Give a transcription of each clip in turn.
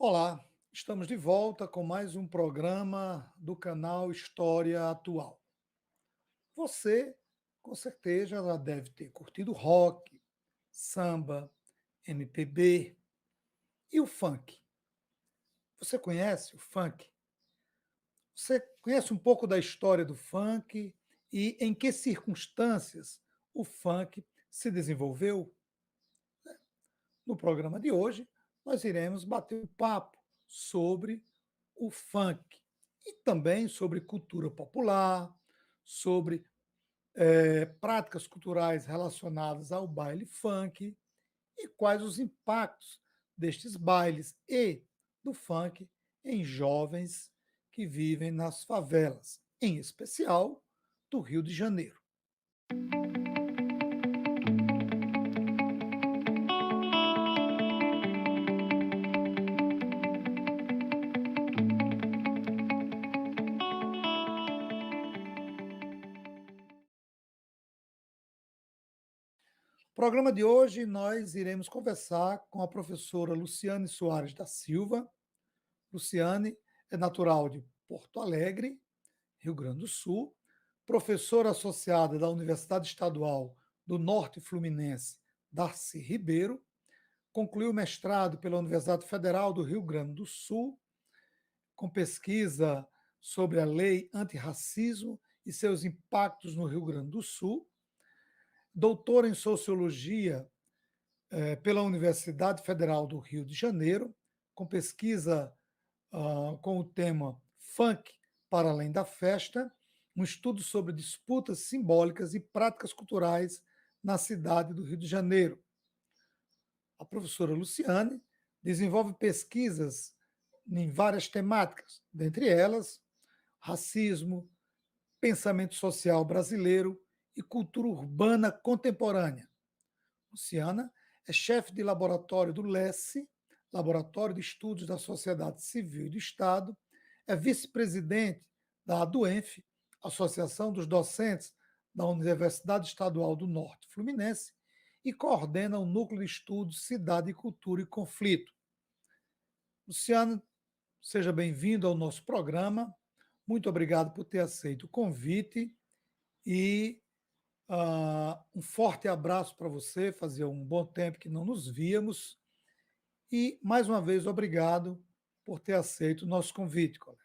Olá, estamos de volta com mais um programa do canal História Atual. Você, com certeza, já deve ter curtido rock, samba, MPB e o funk. Você conhece o funk? Você conhece um pouco da história do funk e em que circunstâncias o funk se desenvolveu? No programa de hoje, nós iremos bater um papo sobre o funk e também sobre cultura popular, sobre práticas culturais relacionadas ao baile funk e quais os impactos destes bailes e do funk em jovens que vivem nas favelas, em especial do Rio de Janeiro. No programa de hoje, nós iremos conversar com a professora Luciane Soares da Silva. Luciane é natural de Porto Alegre, Rio Grande do Sul, professora associada da Universidade Estadual do Norte Fluminense, Darcy Ribeiro, concluiu mestrado pela Universidade Federal do Rio Grande do Sul, com pesquisa sobre a lei antirracismo e seus impactos no Rio Grande do Sul, doutora em sociologia pela Universidade Federal do Rio de Janeiro, com pesquisa com o tema Funk para além da festa, um estudo sobre disputas simbólicas e práticas culturais na cidade do Rio de Janeiro. A professora Luciane desenvolve pesquisas em várias temáticas, dentre elas racismo, pensamento social brasileiro e cultura urbana contemporânea. Luciana é chefe de laboratório do LESSE, Laboratório de Estudos da Sociedade Civil e do Estado, é vice-presidente da ADUENF, Associação dos Docentes da Universidade Estadual do Norte Fluminense, e coordena o Núcleo de Estudos Cidade, Cultura e Conflito. Luciano, seja bem-vindo ao nosso programa. Muito obrigado por ter aceito o convite e um forte abraço para você. Fazia um bom tempo que não nos víamos. E, mais uma vez, obrigado por ter aceito o nosso convite, colega.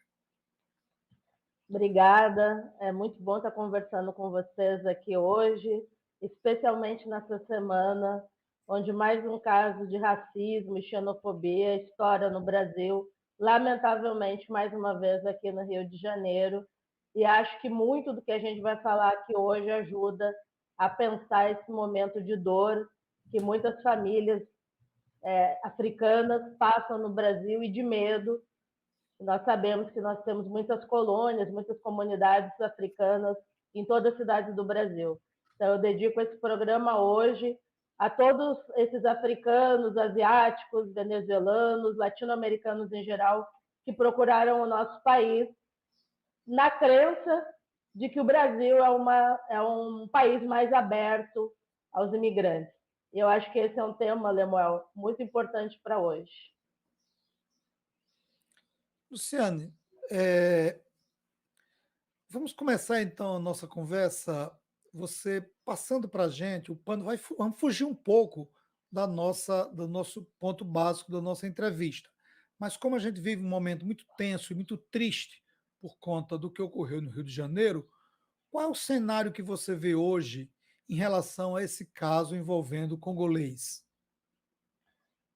Obrigada, é muito bom estar conversando com vocês aqui hoje, especialmente nessa semana, onde mais um caso de racismo e xenofobia estoura no Brasil, lamentavelmente, mais uma vez aqui no Rio de Janeiro, e acho que muito do que a gente vai falar aqui hoje ajuda a pensar esse momento de dor que muitas famílias africanas passam no Brasil e de medo. Nós sabemos que nós temos muitas colônias, muitas comunidades africanas em todas as cidades do Brasil. Então, eu dedico esse programa hoje a todos esses africanos, asiáticos, venezuelanos, latino-americanos em geral, que procuraram o nosso país na crença de que o Brasil é um país mais aberto aos imigrantes. E eu acho que esse é um tema, Lemuel, muito importante para hoje. Luciane, vamos começar então a nossa conversa, você passando para a gente o pano, vamos fugir um pouco do nosso ponto básico da nossa entrevista. Mas como a gente vive um momento muito tenso e muito triste por conta do que ocorreu no Rio de Janeiro, qual é o cenário que você vê hoje em relação a esse caso envolvendo o congolês?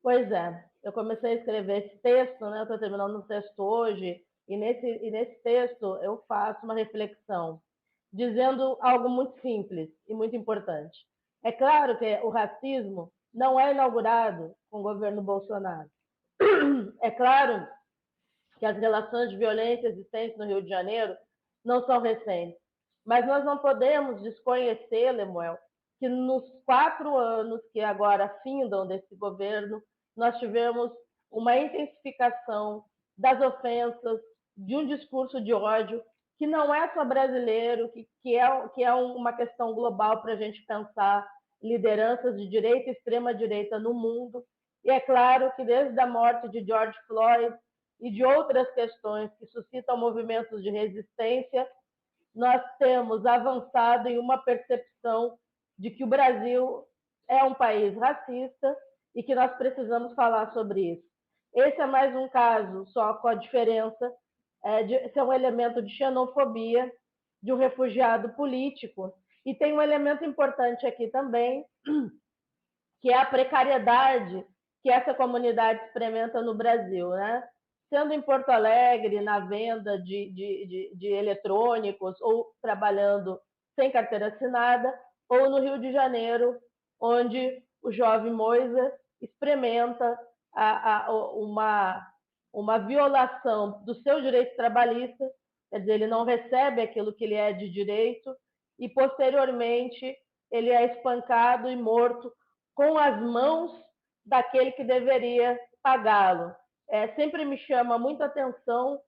Pois é, eu comecei a escrever esse texto, né? Eu estou terminando um texto hoje, e nesse texto eu faço uma reflexão, dizendo algo muito simples e muito importante. É claro que o racismo não é inaugurado com o governo Bolsonaro. É claro que as relações de violência existentes no Rio de Janeiro não são recentes. Mas nós não podemos desconhecer, Lemuel, que nos 4 anos que agora findam desse governo, nós tivemos uma intensificação das ofensas, de um discurso de ódio que não é só brasileiro, que é uma questão global para a gente pensar lideranças de direita e extrema-direita no mundo, E é claro que desde a morte de George Floyd e de outras questões que suscitam movimentos de resistência, nós temos avançado em uma percepção de que o Brasil é um país racista e que nós precisamos falar sobre isso. Esse é mais um caso, só com a diferença de ser um elemento de xenofobia de um refugiado político. E tem um elemento importante aqui também, que é a precariedade que essa comunidade experimenta no Brasil, né? Sendo em Porto Alegre, na venda de eletrônicos, ou trabalhando sem carteira assinada, ou no Rio de Janeiro, onde o jovem Moisa experimenta uma violação dos seus direitos trabalhistas, quer dizer, ele não recebe aquilo que ele é de direito, e posteriormente ele é espancado e morto com as mãos daquele que deveria pagá-lo. Sempre me chama muita atenção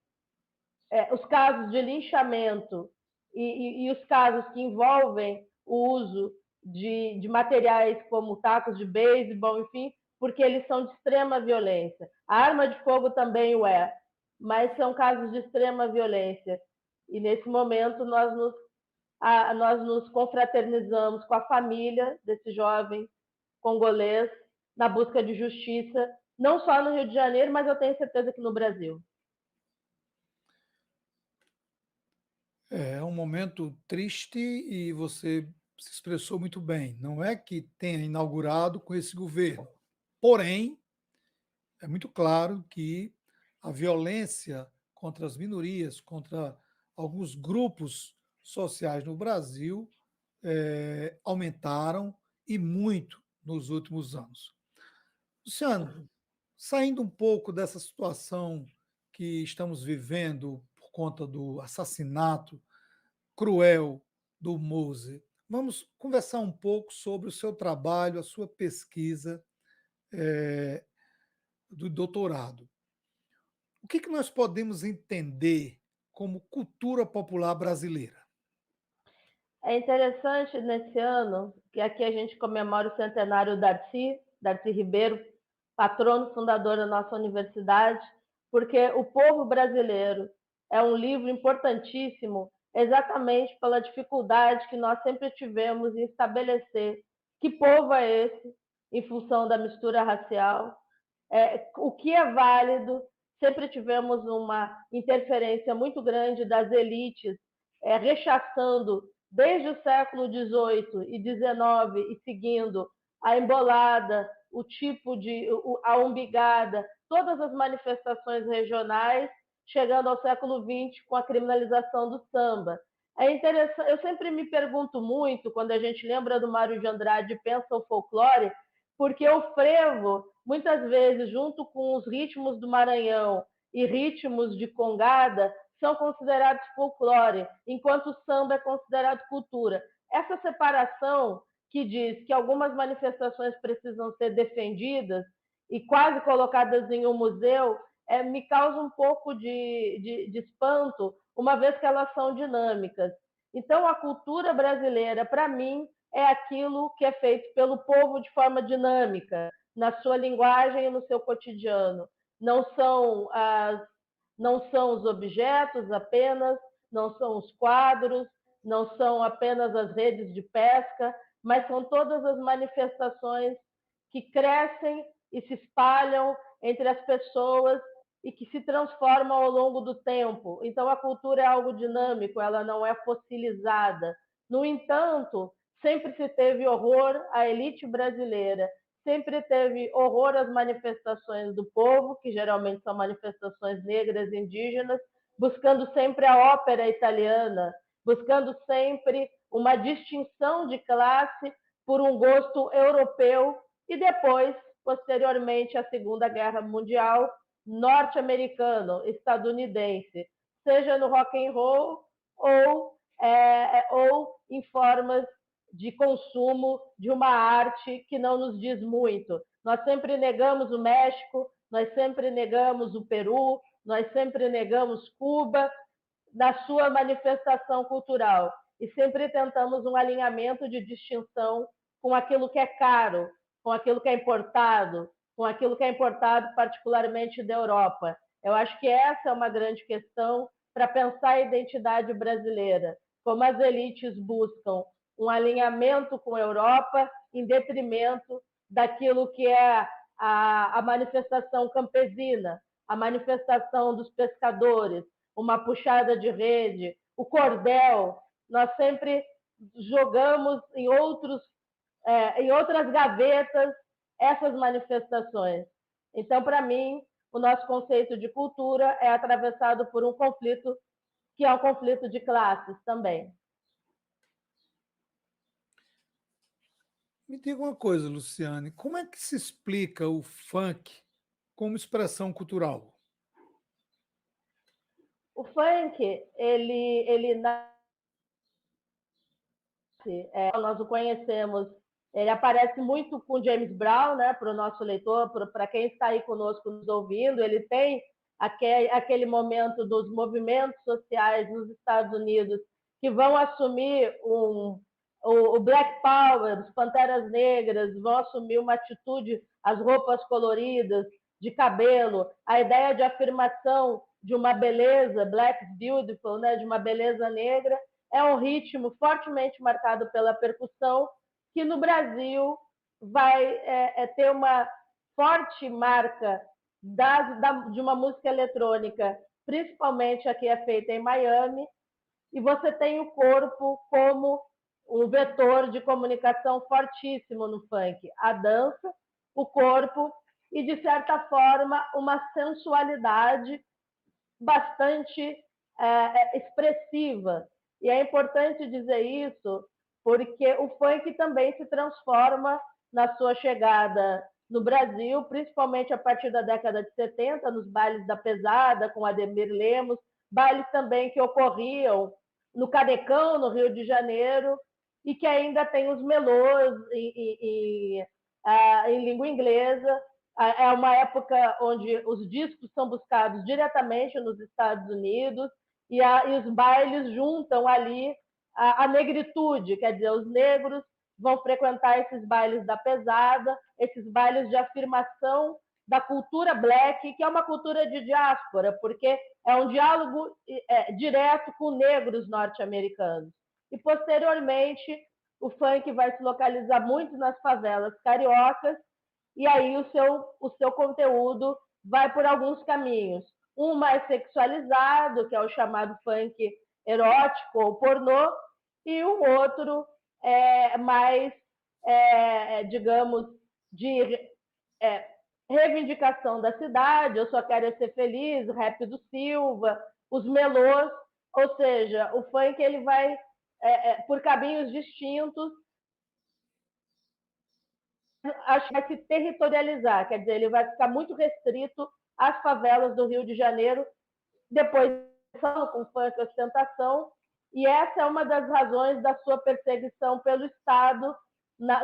os casos de linchamento e os casos que envolvem o uso de materiais como tacos de beisebol, enfim, porque eles são de extrema violência. A arma de fogo também o é, mas são casos de extrema violência. E nesse momento nós nos confraternizamos com a família desse jovem congolês na busca de justiça, não só no Rio de Janeiro, mas eu tenho certeza que no Brasil. É um momento triste e você se expressou muito bem. Não é que tenha inaugurado com esse governo, porém, é muito claro que a violência contra as minorias, contra alguns grupos sociais no Brasil, aumentaram e muito nos últimos anos. Luciano, saindo um pouco dessa situação que estamos vivendo por conta do assassinato cruel do Mose, vamos conversar um pouco sobre o seu trabalho, a sua pesquisa do doutorado. O que nós podemos entender como cultura popular brasileira? É interessante nesse ano que aqui a gente comemora o centenário Darcy Ribeiro, patrono fundador da nossa universidade, porque O Povo Brasileiro é um livro importantíssimo exatamente pela dificuldade que nós sempre tivemos em estabelecer que povo é esse em função da mistura racial, o que é válido. Sempre tivemos uma interferência muito grande das elites, rechaçando desde o século XVIII e XIX e seguindo a embolada, o tipo de a umbigada, todas as manifestações regionais, chegando ao século XX com a criminalização do samba. É interessante, eu sempre me pergunto muito, quando a gente lembra do Mário de Andrade e pensa o folclore, porque o frevo, muitas vezes, junto com os ritmos do Maranhão e ritmos de congada, são considerados folclore, enquanto o samba é considerado cultura. Essa separação que diz que algumas manifestações precisam ser defendidas e quase colocadas em um museu, me causa um pouco de espanto, uma vez que elas são dinâmicas. Então, a cultura brasileira, para mim, é aquilo que é feito pelo povo de forma dinâmica, na sua linguagem e no seu cotidiano. Não são os objetos apenas, não são os quadros, não são apenas as redes de pesca, mas são todas as manifestações que crescem e se espalham entre as pessoas e que se transformam ao longo do tempo. Então, a cultura é algo dinâmico, ela não é fossilizada. No entanto, sempre se teve horror à elite brasileira, sempre teve horror às manifestações do povo, que geralmente são manifestações negras e indígenas, buscando sempre a ópera italiana, buscando sempre uma distinção de classe por um gosto europeu e depois, posteriormente, a Segunda Guerra Mundial, norte-americano, estadunidense, seja no rock and roll ou em formas de consumo de uma arte que não nos diz muito. Nós sempre negamos o México, nós sempre negamos o Peru, nós sempre negamos Cuba na sua manifestação cultural e sempre tentamos um alinhamento de distinção com aquilo que é caro, com aquilo que é importado, com aquilo que é importado particularmente da Europa. Eu acho que essa é uma grande questão para pensar a identidade brasileira, como as elites buscam um alinhamento com a Europa em detrimento daquilo que é a manifestação campesina, a manifestação dos pescadores, uma puxada de rede, o cordel. Nós sempre jogamos em outras gavetas essas manifestações. Então, para mim, o nosso conceito de cultura é atravessado por um conflito que é um conflito de classes também. Me diga uma coisa, Luciane, como é que se explica o funk como expressão cultural? O funk, ele nasce, nós o conhecemos, ele aparece muito com James Brown, né, para o nosso leitor, para quem está aí conosco nos ouvindo, ele tem aquele momento dos movimentos sociais nos Estados Unidos que vão assumir o Black Power, os Panteras Negras, vão assumir uma atitude, as roupas coloridas, de cabelo, a ideia de afirmação de uma beleza, Black Beautiful, né, de uma beleza negra, é um ritmo fortemente marcado pela percussão, que no Brasil vai ter uma forte marca de uma música eletrônica, principalmente a que é feita em Miami, e você tem o corpo como um vetor de comunicação fortíssimo no funk. A dança, o corpo e, de certa forma, uma sensualidade bastante expressiva. E é importante dizer isso porque o funk também se transforma na sua chegada no Brasil, principalmente a partir da década de 70, nos bailes da pesada, com Ademir Lemos, bailes também que ocorriam no Canecão, no Rio de Janeiro, e que ainda tem os melôs em língua inglesa. É uma época onde os discos são buscados diretamente nos Estados Unidos e os bailes juntam ali a negritude, quer dizer, os negros vão frequentar esses bailes da pesada, esses bailes de afirmação da cultura black, que é uma cultura de diáspora, porque é um diálogo direto com negros norte-americanos. E, posteriormente, o funk vai se localizar muito nas favelas cariocas, e aí o seu conteúdo vai por alguns caminhos. Um mais sexualizado, que é o chamado funk erótico ou pornô, e o outro mais, digamos, de reivindicação da cidade, eu só quero ser feliz, rap do Silva, os melôs, ou seja, o funk ele vai por caminhos distintos, acho que vai se territorializar, quer dizer, ele vai ficar muito restrito às favelas do Rio de Janeiro, depois com funk e ostentação, e essa é uma das razões da sua perseguição pelo Estado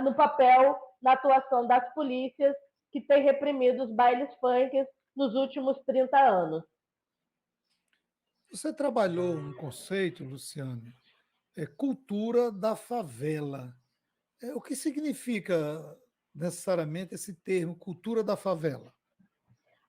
no papel, na atuação das polícias, que tem reprimido os bailes funk nos últimos 30 anos. Você trabalhou um conceito, Luciane, cultura da favela. O que significa necessariamente esse termo, cultura da favela?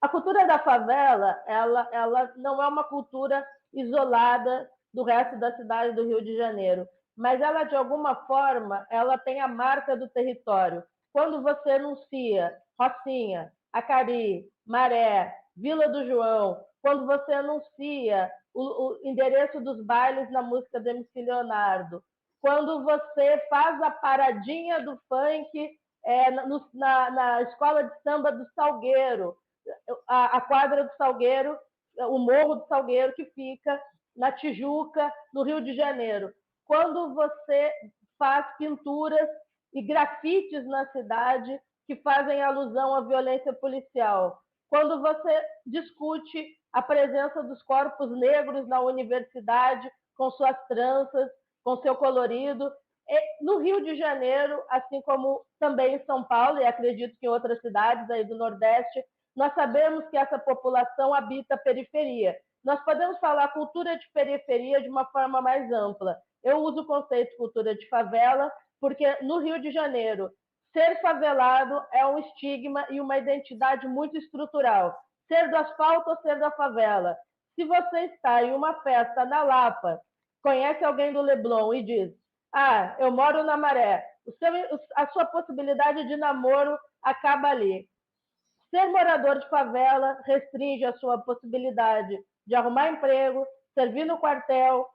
A cultura da favela, ela não é uma cultura isolada do resto da cidade do Rio de Janeiro, mas ela, de alguma forma, ela tem a marca do território. Quando você anuncia Rocinha, Acari, Maré, Vila do João, quando você anuncia o endereço dos bailes na música do MC Leonardo, quando você faz a paradinha do funk na escola de samba do Salgueiro, a quadra do Salgueiro, o Morro do Salgueiro, que fica na Tijuca, no Rio de Janeiro. Quando você faz pinturas e grafites na cidade que fazem alusão à violência policial. Quando você discute a presença dos corpos negros na universidade, com suas tranças, com seu colorido. No Rio de Janeiro, assim como também em São Paulo, e acredito que em outras cidades aí do Nordeste, nós sabemos que essa população habita a periferia. Nós podemos falar cultura de periferia de uma forma mais ampla. Eu uso o conceito de cultura de favela porque no Rio de Janeiro Ser favelado é um estigma e uma identidade muito estrutural. Ser do asfalto ou ser da favela. Se você está em uma festa na Lapa, conhece alguém do Leblon e diz: ah, eu moro na Maré, a sua possibilidade de namoro acaba ali. Ser morador de favela restringe a sua possibilidade de arrumar emprego, servir no quartel,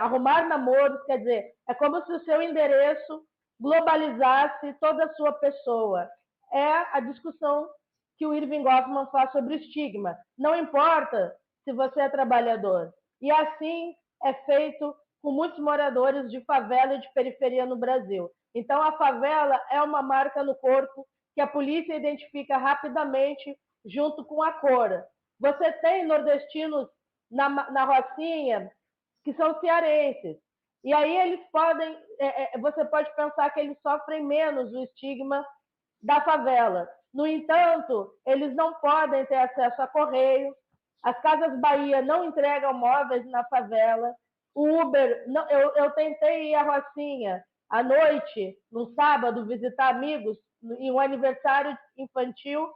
arrumar namoros, quer dizer, é como se o seu endereço globalizasse toda a sua pessoa. É a discussão que o Irving Goffman faz sobre o estigma. Não importa se você é trabalhador. E assim é feito com muitos moradores de favela e de periferia no Brasil. Então, a favela é uma marca no corpo que a polícia identifica rapidamente junto com a cor. Você tem nordestinos na Rocinha que são cearenses. E aí eles podem, você pode pensar que eles sofrem menos o estigma da favela. No entanto, eles não podem ter acesso a correio, as Casas Bahia não entregam móveis na favela, o Uber, não, eu tentei ir à Rocinha à noite, no sábado, visitar amigos, em um aniversário infantil,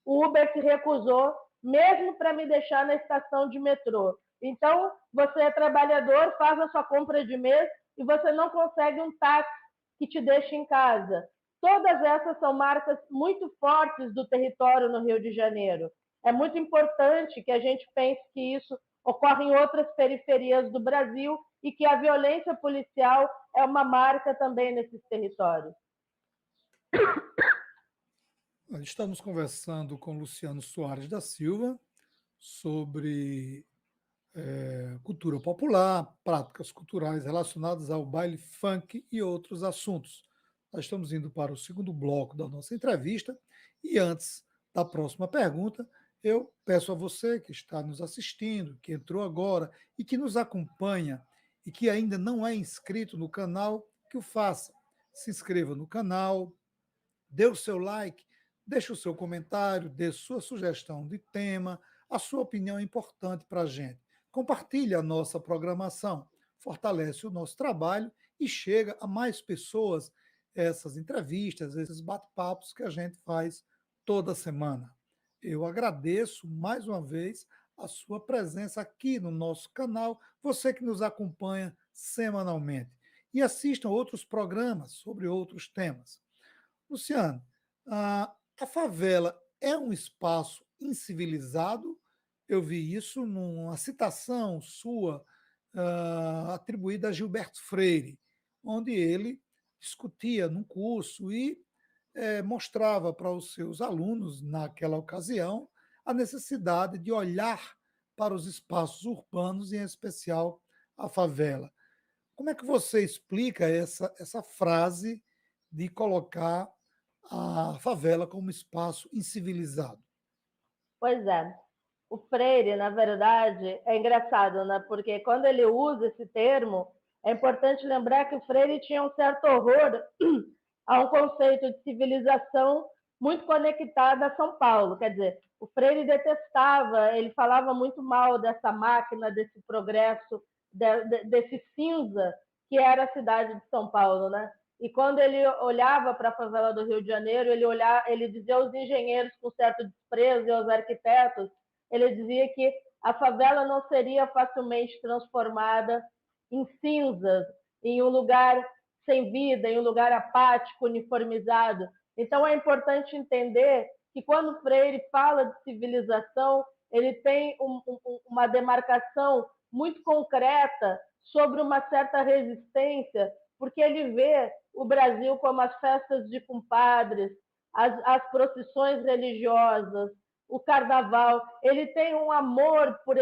o Uber se recusou, mesmo para me deixar na estação de metrô. Então, você é trabalhador, faz a sua compra de mês e você não consegue um táxi que te deixe em casa. Todas essas são marcas muito fortes do território no Rio de Janeiro. É muito importante que a gente pense que isso ocorre em outras periferias do Brasil e que a violência policial é uma marca também nesses territórios. Estamos conversando com Luciano Soares da Silva sobre cultura popular, práticas culturais relacionadas ao baile funk e outros assuntos. Nós estamos indo para o segundo bloco da nossa entrevista e antes da próxima pergunta, eu peço a você que está nos assistindo, que entrou agora e que nos acompanha e que ainda não é inscrito no canal, que o faça. Se inscreva no canal, dê o seu like, deixe o seu comentário, dê sua sugestão de tema, a sua opinião é importante para a gente. Compartilhe a nossa programação, fortalece o nosso trabalho e chega a mais pessoas essas entrevistas, esses bate-papos que a gente faz toda semana. Eu agradeço mais uma vez a sua presença aqui no nosso canal, você que nos acompanha semanalmente. E assistam outros programas sobre outros temas. Luciano, a favela é um espaço incivilizado? Eu vi isso numa citação sua atribuída a Gilberto Freire, onde ele discutia num curso e mostrava para os seus alunos, naquela ocasião, a necessidade de olhar para os espaços urbanos, em especial a favela. Como é que você explica essa frase de colocar a favela como espaço incivilizado? Pois é. O Freire, na verdade, é engraçado, né? Porque quando ele usa esse termo, é importante lembrar que o Freire tinha um certo horror a um conceito de civilização muito conectado a São Paulo. Quer dizer, o Freire detestava, ele falava muito mal dessa máquina, desse progresso, desse cinza que era a cidade de São Paulo, né? E quando ele olhava para a favela do Rio de Janeiro, ele dizia aos engenheiros com certo desprezo e aos arquitetos, ele dizia que a favela não seria facilmente transformada em cinzas, em um lugar sem vida, em um lugar apático, uniformizado. Então é importante entender que quando Freire fala de civilização, ele tem uma demarcação muito concreta sobre uma certa resistência, porque ele vê o Brasil como as festas de compadres, as procissões religiosas, o carnaval. Ele tem um amor por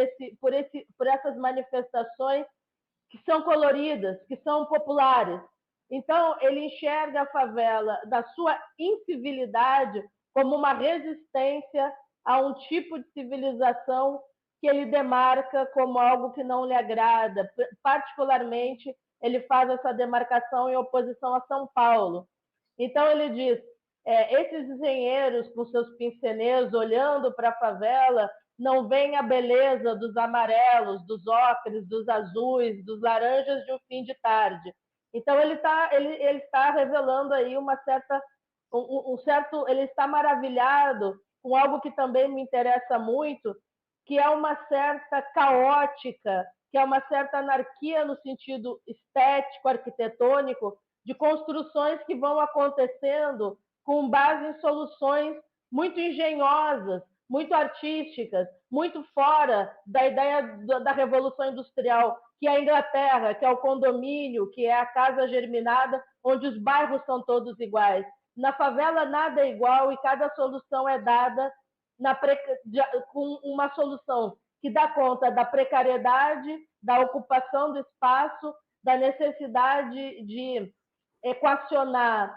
essas manifestações que são coloridas, que são populares. Então, ele enxerga a favela, da sua incivilidade, como uma resistência a um tipo de civilização que ele demarca como algo que não lhe agrada. Particularmente, ele faz essa demarcação em oposição a São Paulo. Então, ele diz: esses engenheiros com seus pincenês olhando para a favela não veem a beleza dos amarelos, dos ocres, dos azuis, dos laranjas de um fim de tarde. Então, ele está revelando aí uma certa ele está maravilhado com algo que também me interessa muito, que é uma certa caótica, que é uma certa anarquia no sentido estético, arquitetônico, de construções que vão acontecendo com base em soluções muito engenhosas, muito artísticas, muito fora da ideia da Revolução Industrial, que é a Inglaterra, que é o condomínio, que é a casa germinada, onde os bairros são todos iguais. Na favela, nada é igual e cada solução é dada com uma solução que dá conta da precariedade, da ocupação do espaço, da necessidade de equacionar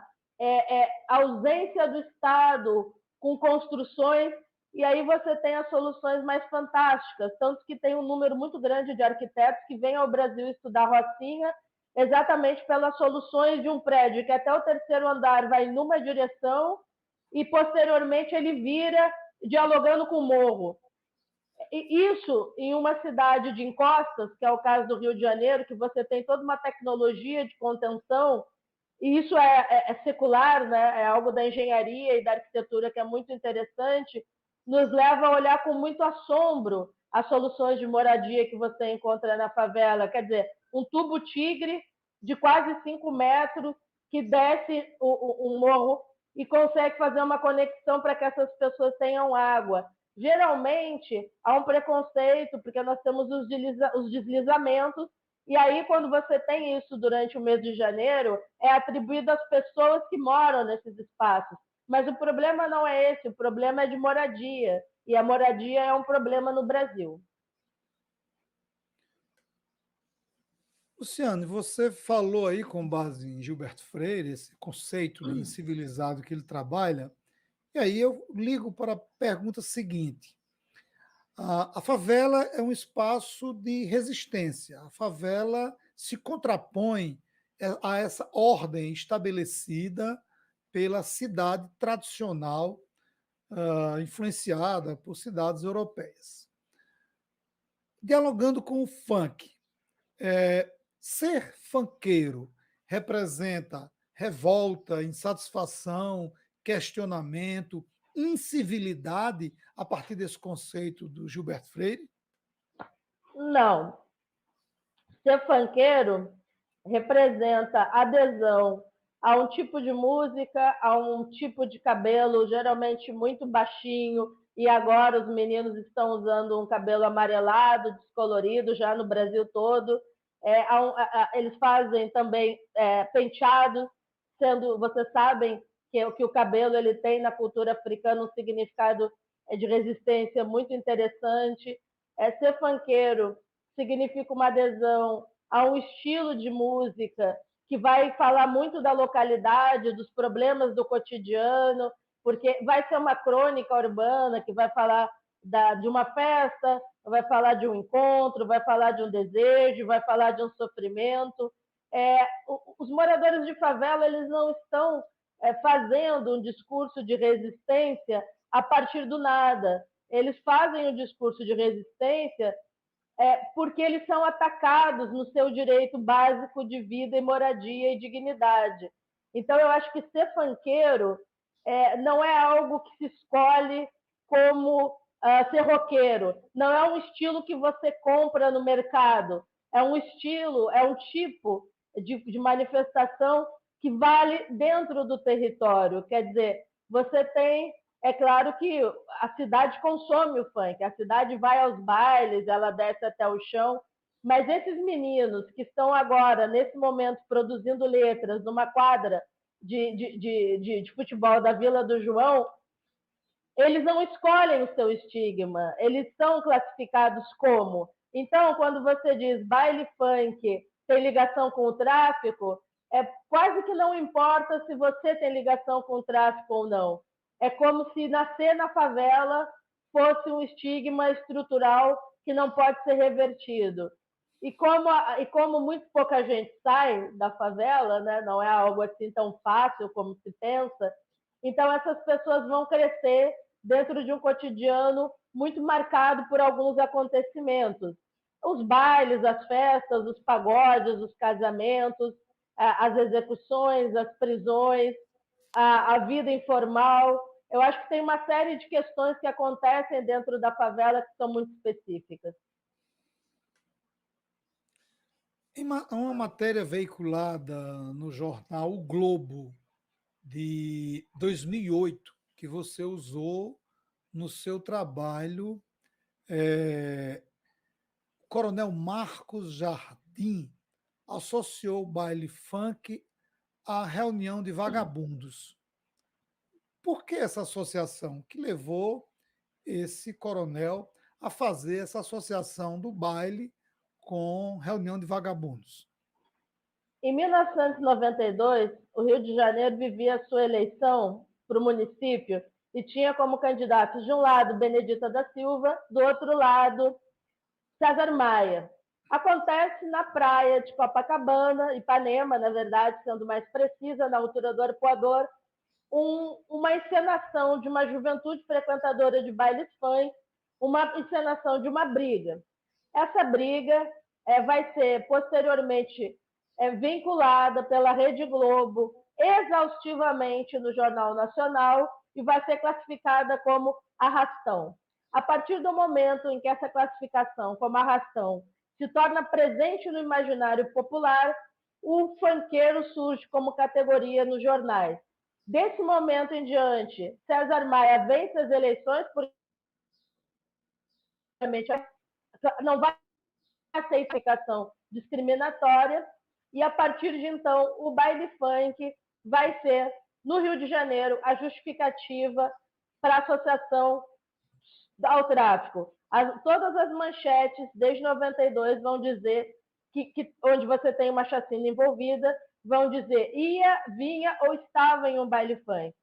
a ausência do Estado com construções, e aí você tem as soluções mais fantásticas, tanto que tem um número muito grande de arquitetos que vêm ao Brasil estudar Rocinha exatamente pelas soluções de um prédio que até o terceiro andar vai numa direção e posteriormente ele vira dialogando com o morro. E isso em uma cidade de encostas, que é o caso do Rio de Janeiro, que você tem toda uma tecnologia de contenção, e isso é secular, né? É algo da engenharia e da arquitetura que é muito interessante, nos leva a olhar com muito assombro as soluções de moradia que você encontra na favela. Quer dizer, um tubo tigre de quase 5 metros que desce um morro e consegue fazer uma conexão para que essas pessoas tenham água. Geralmente, há um preconceito, porque nós temos os deslizamentos, e aí, quando você tem isso durante o mês de janeiro, é atribuído às pessoas que moram nesses espaços. Mas o problema não é esse, o problema é de moradia. E a moradia é um problema no Brasil. Luciane, você falou aí, com base em Gilberto Freire, esse conceito de incivilizado que ele trabalha, e aí eu ligo para a pergunta seguinte. A favela é um espaço de resistência. A favela se contrapõe a essa ordem estabelecida pela cidade tradicional, influenciada por cidades europeias. Dialogando com o funk, ser funkeiro representa revolta, insatisfação, questionamento, incivilidade a partir desse conceito do Gilberto Freire? Não. Ser funkeiro representa adesão a um tipo de música, a um tipo de cabelo, geralmente muito baixinho, e agora os meninos estão usando um cabelo amarelado, descolorido, já no Brasil todo. Eles fazem também penteados, sendo, vocês sabem que o cabelo ele tem na cultura africana um significado de resistência muito interessante. Ser funkeiro significa uma adesão a um estilo de música que vai falar muito da localidade, dos problemas do cotidiano, porque vai ser uma crônica urbana que vai falar de uma festa, vai falar de um encontro, vai falar de um desejo, vai falar de um sofrimento. Os moradores de favela eles não estão fazendo um discurso de resistência a partir do nada. Eles fazem um discurso de resistência porque eles são atacados no seu direito básico de vida e moradia e dignidade. Então, eu acho que ser funkeiro não é algo que se escolhe como ser roqueiro. Não é um estilo que você compra no mercado. É um estilo, é um tipo de manifestação que vale dentro do território. Quer dizer, você tem é claro que a cidade consome o funk, a cidade vai aos bailes, ela desce até o chão, mas esses meninos que estão agora, nesse momento, produzindo letras numa quadra de futebol da Vila do João, eles não escolhem o seu estigma, eles são classificados como. Então, quando você diz baile funk tem ligação com o tráfico, quase que não importa se você tem ligação com o tráfico ou não. É como se nascer na favela fosse um estigma estrutural que não pode ser revertido. E como muito pouca gente sai da favela, né, não é algo assim tão fácil como se pensa, então essas pessoas vão crescer dentro de um cotidiano muito marcado por alguns acontecimentos. Os bailes, as festas, os pagodes, os casamentos, as execuções, as prisões. a vida informal. Eu acho que tem uma série de questões que acontecem dentro da favela que são muito específicas. Em uma matéria veiculada no jornal O Globo, de 2008, que você usou no seu trabalho, o Coronel Marcos Jardim associou o baile funk à reunião de vagabundos. Por que essa associação? Que levou esse coronel a fazer essa associação do baile com reunião de vagabundos? Em 1992, o Rio de Janeiro vivia a sua eleição para o município e tinha como candidatos, de um lado, Benedita da Silva, do outro lado, César Maia. Acontece na praia de Copacabana, Ipanema, na verdade, sendo mais precisa, na altura do Arpoador, uma encenação de uma juventude frequentadora de bailes funk, uma encenação de uma briga. Essa briga vai ser posteriormente vinculada pela Rede Globo exaustivamente no Jornal Nacional e vai ser classificada como arrastão. A partir do momento em que essa classificação como arrastão se torna presente no imaginário popular, o funkeiro surge como categoria nos jornais. Desse momento em diante, César Maia vence as eleições porque não vai ser explicação discriminatória, e a partir de então o baile funk vai ser, no Rio de Janeiro, a justificativa para a associação ao tráfico. Todas as manchetes, desde 92, vão dizer onde você tem uma chacina envolvida, vão dizer ia, vinha ou estava em um baile funk.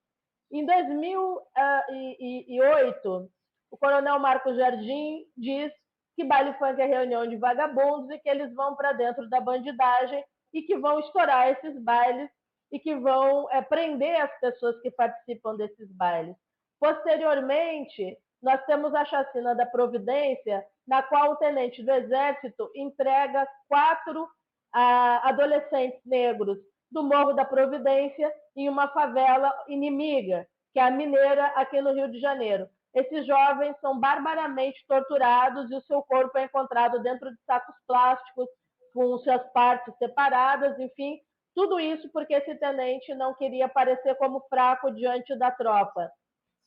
Em 2008, o coronel Marcos Jardim diz que baile funk é reunião de vagabundos e que eles vão para dentro da bandidagem e que vão estourar esses bailes e que vão prender as pessoas que participam desses bailes. Posteriormente, nós temos a chacina da Providência, na qual o tenente do Exército entrega 4 adolescentes negros do Morro da Providência em uma favela inimiga, que é a Mineira, aqui no Rio de Janeiro. Esses jovens são barbaramente torturados e o seu corpo é encontrado dentro de sacos plásticos, com suas partes separadas, enfim, tudo isso porque esse tenente não queria parecer como fraco diante da tropa.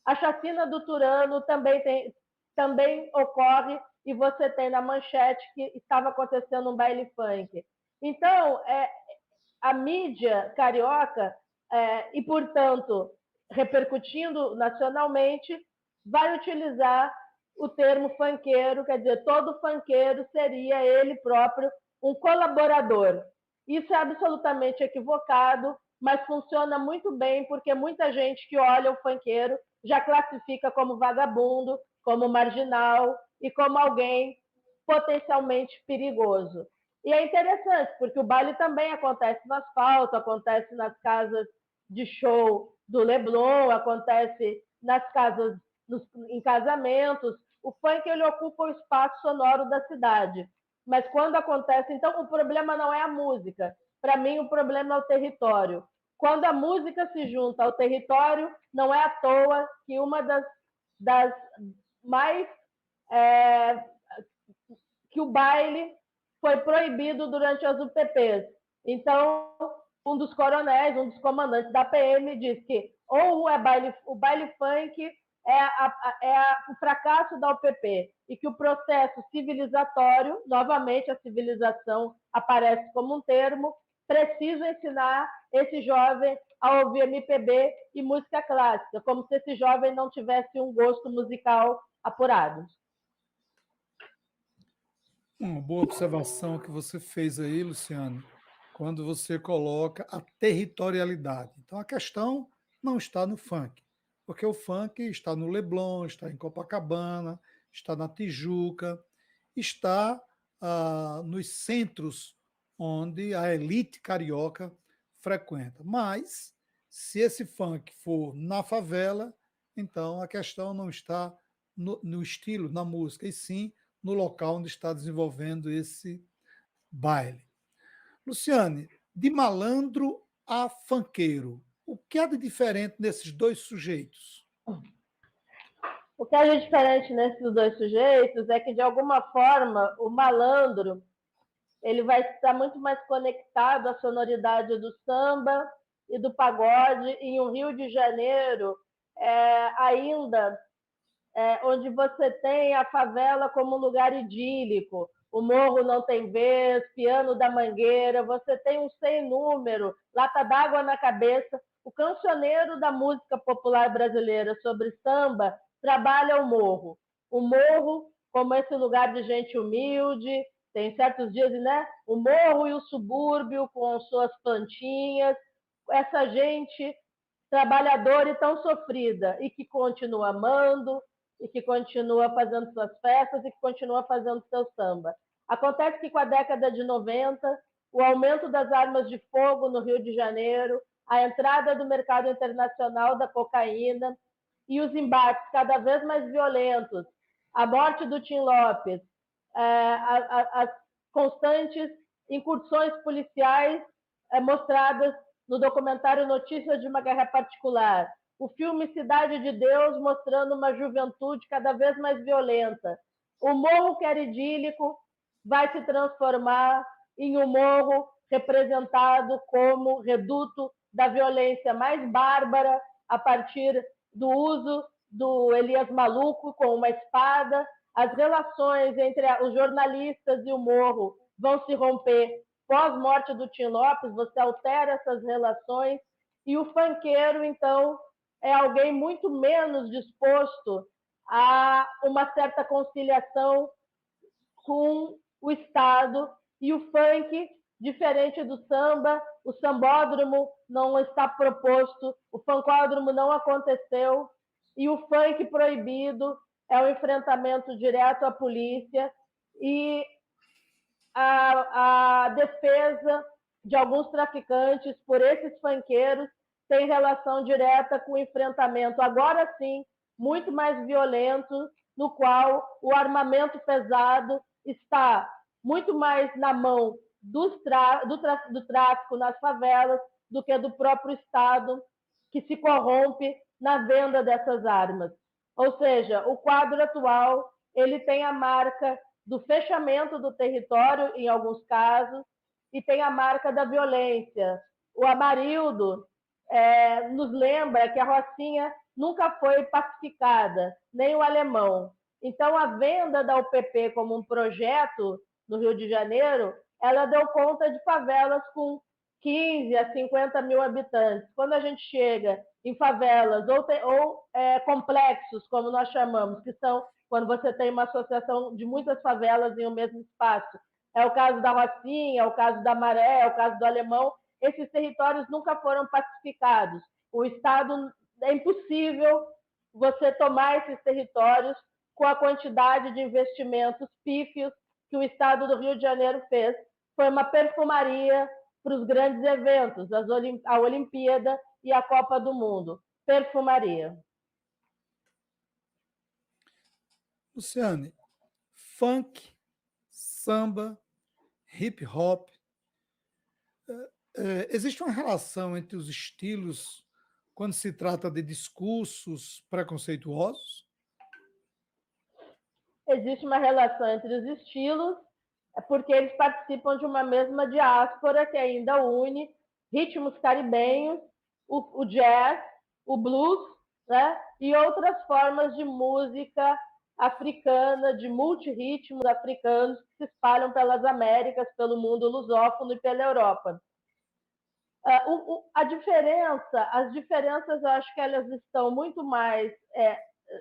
A chacina do Turano também ocorre e você tem na manchete que estava acontecendo um baile funk. Então, a mídia carioca, e, portanto, repercutindo nacionalmente, vai utilizar o termo funkeiro, quer dizer, todo funkeiro seria ele próprio um colaborador. Isso é absolutamente equivocado, mas funciona muito bem porque muita gente que olha o funkeiro já classifica como vagabundo, como marginal e como alguém potencialmente perigoso. E é interessante, porque o baile também acontece no asfalto, acontece nas casas de show do Leblon, acontece nas casas, em casamentos. O funk ele ocupa o espaço sonoro da cidade. Mas quando acontece, então o problema não é a música. Para mim, o problema é o território. Quando a música se junta ao território, não é à toa que uma das mais que o baile foi proibido durante as UPPs. Então, um dos coronéis, um dos comandantes da PM diz que ou o baile funk o fracasso da UPP e que o processo civilizatório, novamente a civilização aparece como um termo, precisa ensinar esse jovem a ouvir MPB e música clássica, como se esse jovem não tivesse um gosto musical apurado. Uma boa observação que você fez aí, Luciano, quando você coloca a territorialidade. Então, a questão não está no funk, porque o funk está no Leblon, está em Copacabana, está na Tijuca, está nos centros onde a elite carioca frequenta. Mas, se esse funk for na favela, então a questão não está no estilo, na música, e sim no local onde está desenvolvendo esse baile. Luciane, de malandro a funkeiro, O que há de diferente nesses dois sujeitos? O que é diferente nesses dois sujeitos é que, de alguma forma, o malandro ele vai estar muito mais conectado à sonoridade do samba e do pagode em um Rio de Janeiro ainda onde você tem a favela como um lugar idílico, o morro não tem vez, piano da Mangueira, você tem um sem número, lata d'água na cabeça. O cancioneiro da música popular brasileira sobre samba trabalha o morro. O morro como esse lugar de gente humilde, tem certos dias, né? O morro e o subúrbio com suas plantinhas, essa gente trabalhadora e tão sofrida e que continua amando, e que continua fazendo suas festas e que continua fazendo seu samba. Acontece que com a década de 90, o aumento das armas de fogo no Rio de Janeiro, a entrada do mercado internacional da cocaína e os embates cada vez mais violentos, a morte do Tim Lopes, as constantes incursões policiais mostradas no documentário Notícias de uma Guerra Particular, o filme Cidade de Deus mostrando uma juventude cada vez mais violenta. O morro que era idílico vai se transformar em um morro representado como reduto da violência mais bárbara a partir do uso do Elias Maluco com uma espada. As relações entre os jornalistas e o morro vão se romper pós-morte do Tim Lopes, você altera essas relações e o funkeiro, então, é alguém muito menos disposto a uma certa conciliação com o Estado e o funk, diferente do samba, o sambódromo não está proposto, o funkódromo não aconteceu e o funk proibido é o enfrentamento direto à polícia e a defesa de alguns traficantes por esses funkeiros tem relação direta com o enfrentamento, agora sim, muito mais violento, no qual o armamento pesado está muito mais na mão do tráfico nas favelas do que do próprio Estado, que se corrompe na venda dessas armas. Ou seja, o quadro atual ele tem a marca do fechamento do território, em alguns casos, e tem a marca da violência. O Amarildo nos lembra que a Rocinha nunca foi pacificada, nem o alemão. Então, a venda da UPP como um projeto no Rio de Janeiro, ela deu conta de favelas com 15 a 50 mil habitantes. Quando a gente chega em favelas ou complexos, como nós chamamos, que são quando você tem uma associação de muitas favelas em um mesmo espaço. É o caso da Rocinha, é o caso da Maré, é o caso do Alemão. Esses territórios nunca foram pacificados. O Estado, é impossível você tomar esses territórios com a quantidade de investimentos pífios que o Estado do Rio de Janeiro fez. Foi uma perfumaria para os grandes eventos, a Olimpíada e a Copa do Mundo. Perfumaria. Luciane, funk, samba, hip hop, existe uma relação entre os estilos quando se trata de discursos preconceituosos? Existe uma relação entre os estilos, porque eles participam de uma mesma diáspora que ainda une ritmos caribenhos, o jazz, o blues, né? E outras formas de música africana, de multirritmos africanos que se espalham pelas Américas, pelo mundo lusófono e pela Europa. As diferenças eu acho que elas estão muito mais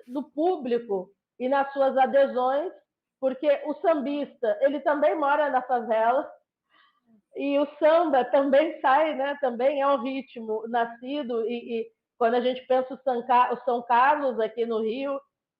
no público e nas suas adesões, porque o sambista ele também mora na favela e o samba também sai, né? Também é um ritmo nascido e quando a gente pensa o São Carlos aqui no Rio,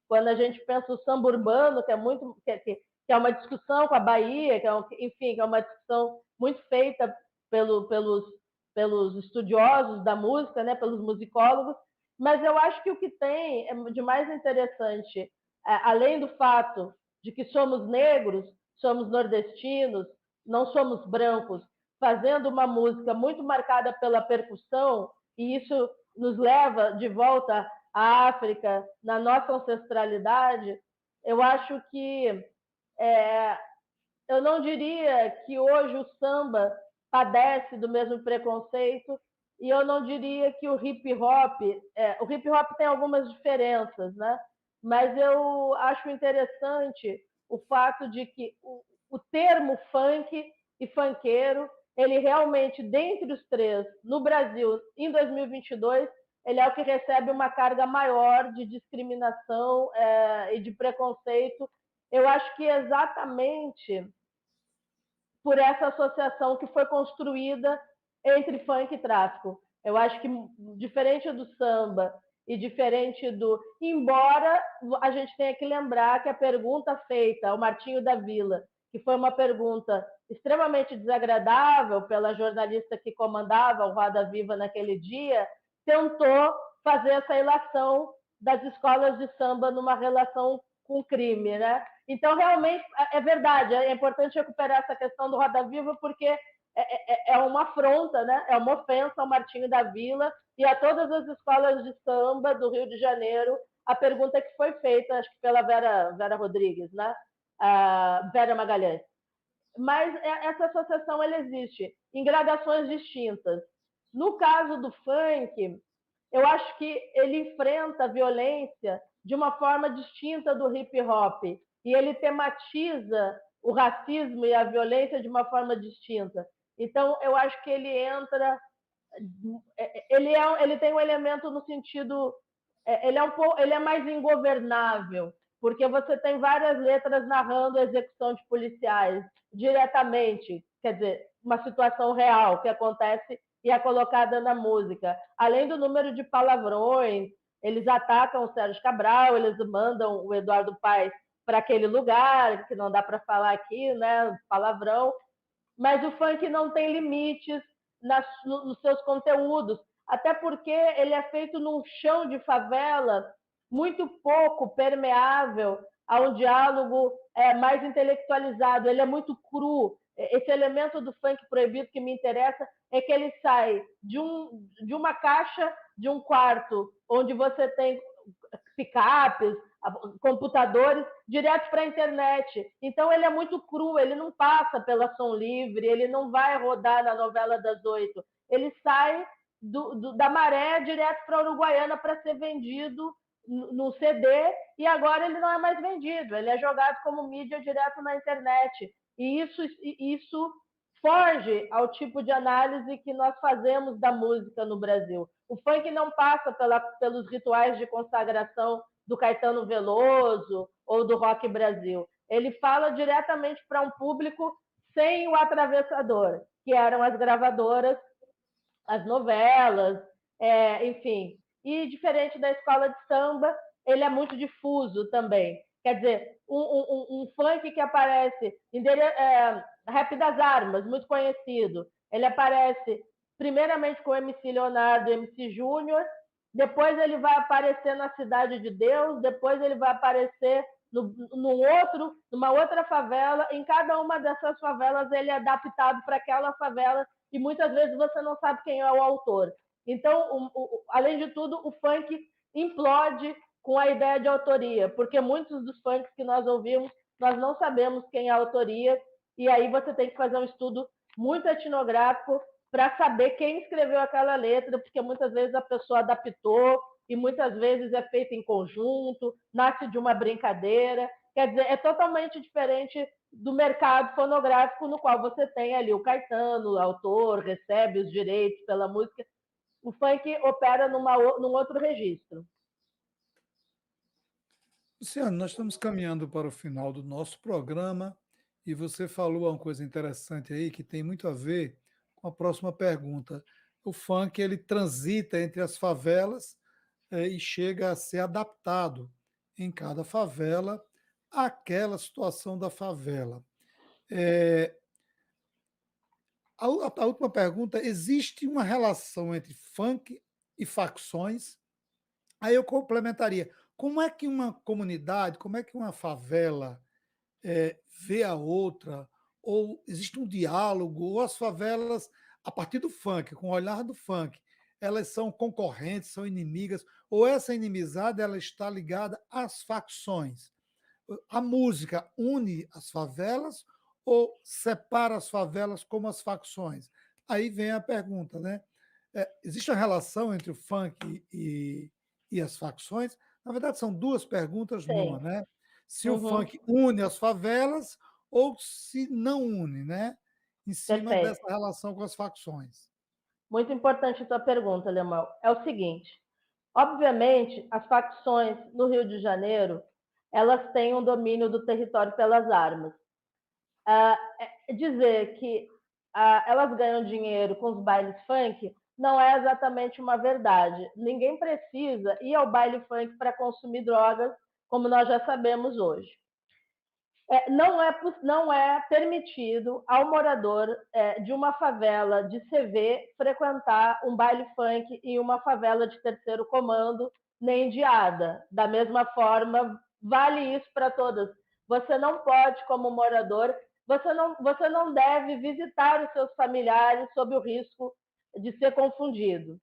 quando a gente pensa o samba urbano, que é muito que é uma discussão com a Bahia, enfim, que é uma discussão muito feita pelos estudiosos da música, né, pelos musicólogos, mas eu acho que o que tem de mais interessante, além do fato de que somos negros, somos nordestinos, não somos brancos, fazendo uma música muito marcada pela percussão, e isso nos leva de volta à África, na nossa ancestralidade, eu acho que eu não diria que hoje o samba padece do mesmo preconceito e eu não diria que o hip hop, o hip hop tem algumas diferenças, né? Mas eu acho interessante o fato de que o termo funk e funkeiro, ele realmente, dentre os três, no Brasil, em 2022, ele é o que recebe uma carga maior de discriminação e de preconceito. Eu acho que exatamente por essa associação que foi construída entre funk e tráfico. Eu acho que, diferente do samba e diferente do. Embora a gente tenha que lembrar que a pergunta feita ao Martinho da Vila, que foi uma pergunta extremamente desagradável pela jornalista que comandava o Roda Viva naquele dia, tentou fazer essa ilação das escolas de samba numa relação com crime, né? Então, realmente, é verdade, é importante recuperar essa questão do Roda Viva, porque é uma afronta, né? É uma ofensa ao Martinho da Vila e a todas as escolas de samba do Rio de Janeiro, a pergunta que foi feita, acho que pela Vera Rodrigues, né? A Vera Magalhães. Mas essa associação ela existe em gradações distintas. No caso do funk, eu acho que ele enfrenta a violência de uma forma distinta do hip hop e ele tematiza o racismo e a violência de uma forma distinta. Então, eu acho que ele entra, ele tem um elemento no sentido, ele é mais ingovernável, porque você tem várias letras narrando a execução de policiais diretamente, quer dizer, uma situação real que acontece e é colocada na música. Além do número de palavrões, eles atacam o Sérgio Cabral, eles mandam o Eduardo Paes para aquele lugar, que não dá para falar aqui, né, palavrão, mas o funk não tem limites nos seus conteúdos, até porque ele é feito num chão de favela muito pouco permeável a um diálogo mais intelectualizado, ele é muito cru. Esse elemento do funk proibido que me interessa é que ele sai de uma caixa, de um quarto, onde você tem picapes, computadores, direto para a internet. Então ele é muito cru, ele não passa pela Som Livre, ele não vai rodar na novela das 8. Ele sai da Maré direto para a Uruguaiana para ser vendido no CD e agora ele não é mais vendido, ele é jogado como mídia direto na internet. E isso foge ao tipo de análise que nós fazemos da música no Brasil. O funk não passa pelos rituais de consagração do Caetano Veloso ou do Rock Brasil. Ele fala diretamente para um público sem o atravessador, que eram as gravadoras, as novelas, enfim. E diferente da escola de samba, ele é muito difuso também. Quer dizer, um funk que aparece em Rap das Armas, muito conhecido. Ele aparece primeiramente com o MC Leonardo e MC Júnior, depois ele vai aparecer na Cidade de Deus, depois ele vai aparecer numa outra favela. Em cada uma dessas favelas ele é adaptado para aquela favela e muitas vezes você não sabe quem é o autor. Então, além de tudo, o funk implode com a ideia de autoria, porque muitos dos funks que nós ouvimos, nós não sabemos quem é a autoria, e aí você tem que fazer um estudo muito etnográfico para saber quem escreveu aquela letra, porque muitas vezes a pessoa adaptou e muitas vezes é feito em conjunto, nasce de uma brincadeira. Quer dizer, é totalmente diferente do mercado fonográfico no qual você tem ali o Caetano, o autor, recebe os direitos pela música. O funk opera num outro registro. Luciano, nós estamos caminhando para o final do nosso programa e você falou uma coisa interessante aí que tem muito a ver com a próxima pergunta. O funk ele transita entre as favelas e chega a ser adaptado em cada favela àquela situação da favela. É, a última pergunta: existe uma relação entre funk e facções? Aí eu complementaria: como é que uma comunidade, como é que uma favela vê a outra? Ou existe um diálogo? Ou as favelas, a partir do funk, com o olhar do funk, elas são concorrentes, são inimigas, ou essa inimizade ela está ligada às facções? A música une as favelas ou separa as favelas como as facções? Aí vem a pergunta, né? Existe uma relação entre o funk e as facções? Na verdade, são duas perguntas numa, Sim. né? Se o Uhum. funk une as favelas ou se não une, né? Em cima Perfeito. dessa relação com as facções. Muito importante a tua pergunta, Lemal. É o seguinte: obviamente, as facções no Rio de Janeiro, elas têm um domínio do território pelas armas. Dizer que elas ganham dinheiro com os bailes funk não é exatamente uma verdade. Ninguém precisa ir ao baile funk para consumir drogas, como nós já sabemos hoje. Não é permitido ao morador de uma favela de CV frequentar um baile funk em uma favela de terceiro comando, nem de ADA. Da mesma forma, vale isso para todas. Você não pode, como morador, você não deve visitar os seus familiares sob o risco de ser confundido.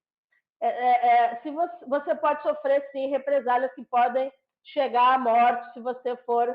Se você pode sofrer, sim, represálias que podem chegar à morte se você for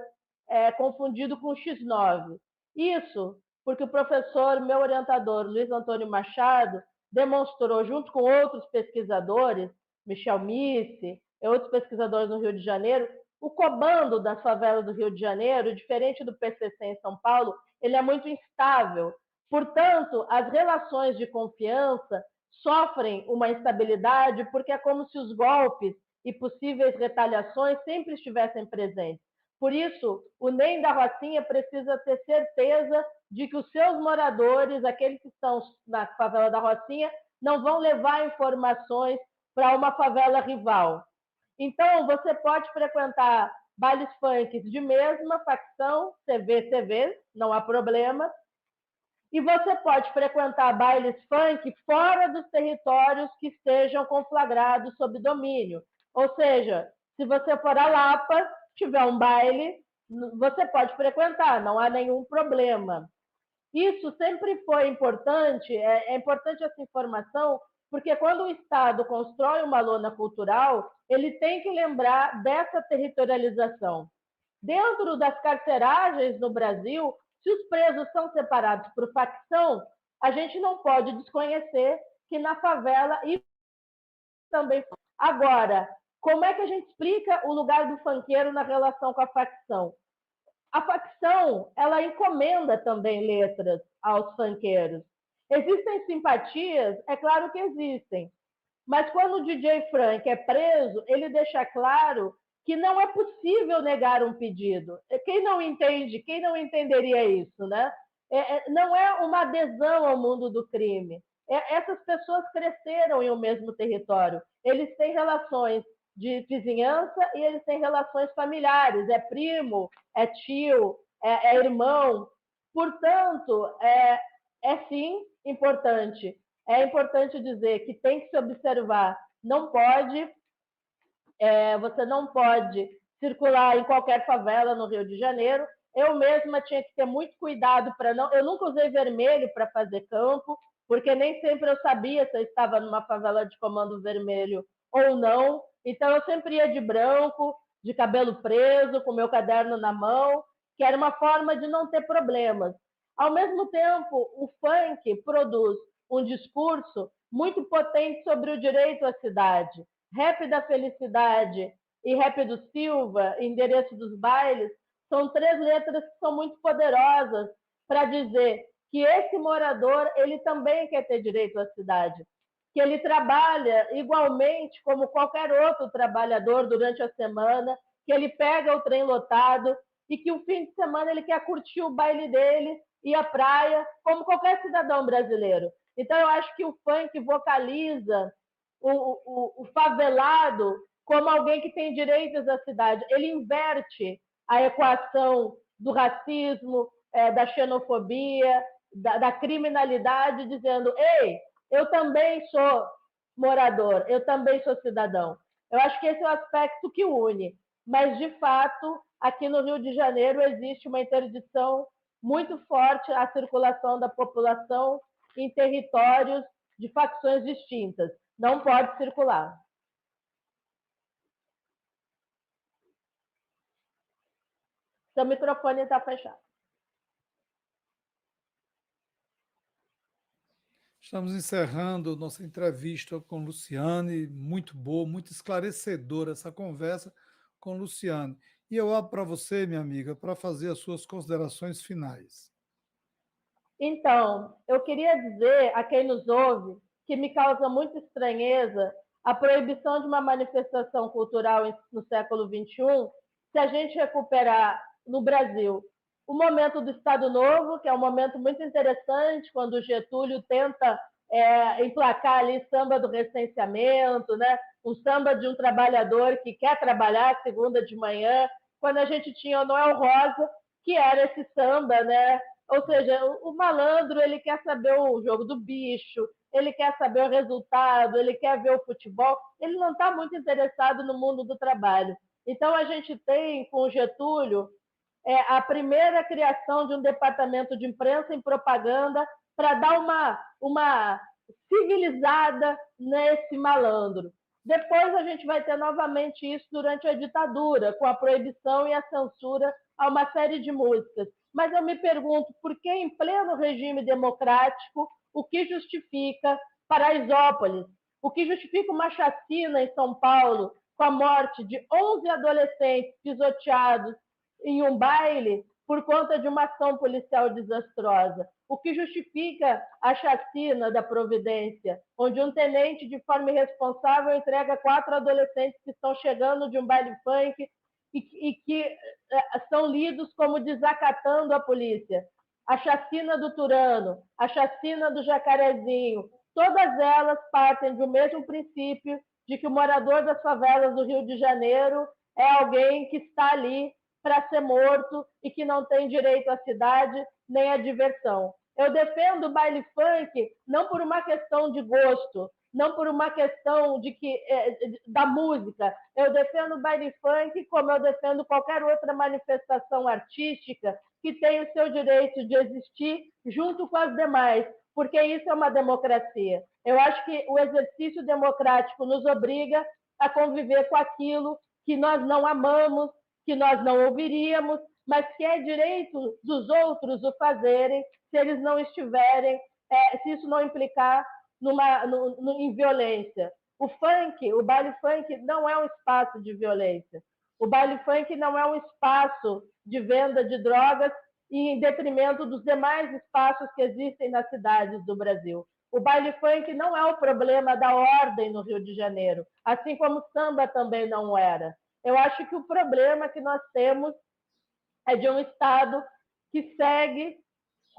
confundido com X9. Isso porque o professor, meu orientador, Luiz Antônio Machado, demonstrou, junto com outros pesquisadores, Michel Misse e outros pesquisadores no Rio de Janeiro, o comando das favelas do Rio de Janeiro, diferente do PCC em São Paulo, ele é muito instável. Portanto, as relações de confiança sofrem uma instabilidade porque é como se os golpes e possíveis retaliações sempre estivessem presentes. Por isso, o NEM da Rocinha precisa ter certeza de que os seus moradores, aqueles que estão na favela da Rocinha, não vão levar informações para uma favela rival. Então, você pode frequentar bailes funk de mesma facção, CV, não há problema, e você pode frequentar bailes funk fora dos territórios que estejam conflagrados sob domínio. Ou seja, se você for a Lapa, tiver um baile, você pode frequentar, não há nenhum problema. Isso sempre foi importante, é importante essa informação, porque quando o Estado constrói uma lona cultural, ele tem que lembrar dessa territorialização. Dentro das carceragens no Brasil, se os presos são separados por facção, a gente não pode desconhecer que na favela e também. Agora, como é que a gente explica o lugar do funkeiro na relação com a facção? A facção, ela encomenda também letras aos funkeiros. Existem simpatias? É claro que existem. Mas quando o DJ Frank é preso, ele deixa claro que não é possível negar um pedido. Quem não entende, quem não entenderia isso, né? Não é uma adesão ao mundo do crime. Essas pessoas cresceram em um mesmo território. Eles têm relações de vizinhança e eles têm relações familiares. É primo, é tio, é irmão. Portanto, sim importante. É importante dizer que tem que se observar. Você não pode circular em qualquer favela no Rio de Janeiro. Eu mesma tinha que ter muito cuidado para não. Eu nunca usei vermelho para fazer campo, porque nem sempre eu sabia se eu estava numa favela de comando vermelho ou não. Então eu sempre ia de branco, de cabelo preso, com meu caderno na mão, que era uma forma de não ter problemas. Ao mesmo tempo, o funk produz um discurso muito potente sobre o direito à cidade. Rap da Felicidade e Rap do Silva, Endereço dos Bailes, são três letras que são muito poderosas para dizer que esse morador ele também quer ter direito à cidade, que ele trabalha igualmente como qualquer outro trabalhador durante a semana, que ele pega o trem lotado e que o fim de semana ele quer curtir o baile dele e a praia, como qualquer cidadão brasileiro. Então, eu acho que o funk vocaliza o favelado como alguém que tem direitos à cidade. Ele inverte a equação do racismo, da xenofobia, da criminalidade, dizendo: ei, eu também sou morador, eu também sou cidadão. Eu acho que esse é o aspecto que une. Mas, de fato, aqui no Rio de Janeiro existe uma interdição muito forte à circulação da população em territórios de facções distintas. Não pode circular. Seu microfone está fechado. Estamos encerrando nossa entrevista com Luciane, muito boa, muito esclarecedora essa conversa com Luciane. E eu abro para você, minha amiga, para fazer as suas considerações finais. Então, eu queria dizer a quem nos ouve que me causa muita estranheza a proibição de uma manifestação cultural no século XXI, se a gente recuperar no Brasil o momento do Estado Novo, que é um momento muito interessante, quando o Getúlio tenta emplacar ali samba do recenseamento, né? Um samba de um trabalhador que quer trabalhar segunda de manhã, quando a gente tinha o Noel Rosa, que era esse samba, né? Ou seja, o malandro, ele quer saber o jogo do bicho, ele quer saber o resultado, ele quer ver o futebol, ele não está muito interessado no mundo do trabalho. Então, a gente tem, com o Getúlio, a primeira criação de um departamento de imprensa e propaganda para dar uma civilizada nesse malandro. Depois a gente vai ter novamente isso durante a ditadura, com a proibição e a censura a uma série de músicas. Mas eu me pergunto por que, em pleno regime democrático, o que justifica Paraisópolis, o que justifica uma chacina em São Paulo, com a morte de 11 adolescentes pisoteados em um baile por conta de uma ação policial desastrosa, o que justifica a chacina da Providência, onde um tenente, de forma irresponsável, entrega 4 adolescentes que estão chegando de um baile funk e que são lidos como desacatando a polícia. A chacina do Turano, a chacina do Jacarezinho, todas elas partem do mesmo princípio de que o morador das favelas do Rio de Janeiro é alguém que está ali para ser morto e que não tem direito à cidade nem à diversão. Eu defendo o baile funk não por uma questão de gosto, não por uma questão da música. Eu defendo o baile funk como eu defendo qualquer outra manifestação artística que tem o seu direito de existir junto com as demais, porque isso é uma democracia. Eu acho que o exercício democrático nos obriga a conviver com aquilo que nós não amamos, que nós não ouviríamos, mas que é direito dos outros o fazerem, se eles não estiverem, se isso não implicar em violência. O funk, o baile funk não é um espaço de violência. O baile funk não é um espaço de venda de drogas e em detrimento dos demais espaços que existem nas cidades do Brasil. O baile funk não é o problema da ordem no Rio de Janeiro, assim como o samba também não era. Eu acho que o problema que nós temos é de um Estado que segue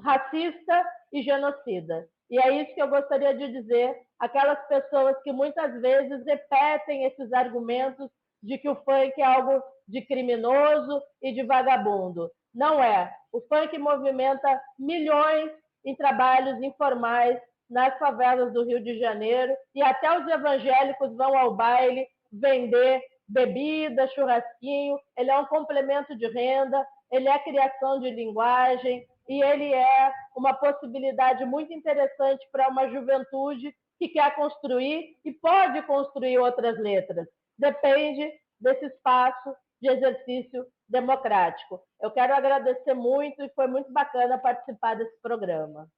racista e genocida. E é isso que eu gostaria de dizer àquelas pessoas que muitas vezes repetem esses argumentos de que o funk é algo de criminoso e de vagabundo. Não é. O funk movimenta milhões em trabalhos informais nas favelas do Rio de Janeiro e até os evangélicos vão ao baile vender bebida, churrasquinho. Ele é um complemento de renda, ele é criação de linguagem, e ele é uma possibilidade muito interessante para uma juventude que quer construir e pode construir outras letras. Depende desse espaço de exercício democrático. Eu quero agradecer muito e foi muito bacana participar desse programa.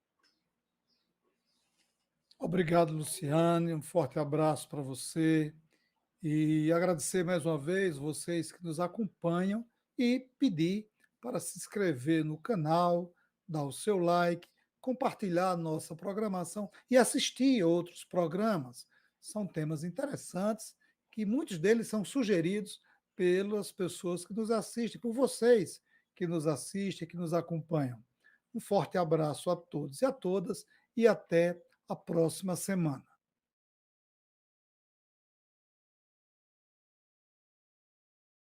Obrigado, Luciane. Um forte abraço para você. E agradecer mais uma vez vocês que nos acompanham e pedir para se inscrever no canal, dar o seu like, compartilhar a nossa programação e assistir outros programas. São temas interessantes que muitos deles são sugeridos pelas pessoas que nos assistem, por vocês que nos assistem, que nos acompanham. Um forte abraço a todos e a todas e até a próxima semana.